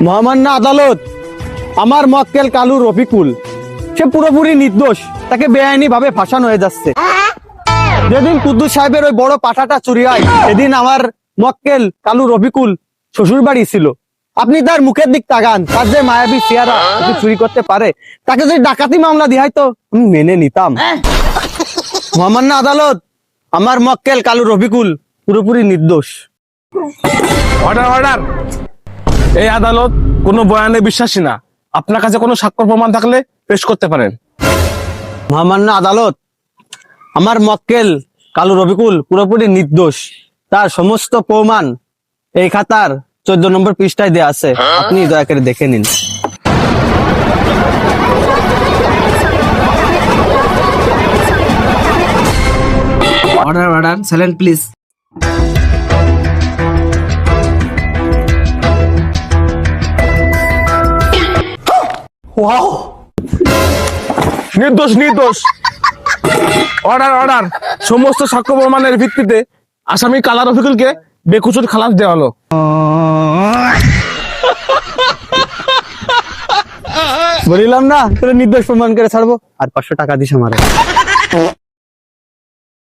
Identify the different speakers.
Speaker 1: মহামান্য আদালত, আমার মক্কেল কালু রফিকুল সে পুরোপুরি নির্দোষ, তাকে বেআইনি ভাবে ফাঁসানো হয়ে যাচ্ছে। যেদিন কুদ্দুস সাহেবের ওই বড় পাঠাটা চুরি হয় সেদিন আমার মক্কেল কালু রফিকুল শ্বশুর বাড়ি ছিল। আপনি তার মুখের দিক তাকান, তার যে মায়াবী চেহারা, যদি চুরি করতে পারে তাকে যদি ডাকাতি মামলা দিয়ে হয় তো আমি মেনে নিতাম। মহামান্য আদালত, আমার মক্কেল কালু রফিকুল পুরোপুরি নির্দোষ।
Speaker 2: Order order. এই আদালত কোনো বয়ানে বিশ্বাসী না। আপনার কাছে কোনো সাক্ষ্য প্রমাণ থাকলে পেশ করতে পারেন।
Speaker 1: মহামান্য আদালত, আমার মক্কেল কালু রফিকুল পুরোপুরি নির্দোষ। তার সমস্ত প্রমাণ এই খাতার 14 নম্বর পৃষ্ঠায় দেয়া আছে, আপনি দয়া করে দেখে নিন।
Speaker 3: Order order, silent please.
Speaker 2: নির্দোষ নির্দোষ। Order order. সমস্ত সাক্ষ্য প্রমাণের ভিত্তিতে আসামি কালা রফিকুলকে বেকসুর খালাস দেওয়া হলো।
Speaker 1: বলিলাম না তোরা নির্দোষ প্রমাণ করে ছাড়বো, আর 500 টাকা দিস আমারে।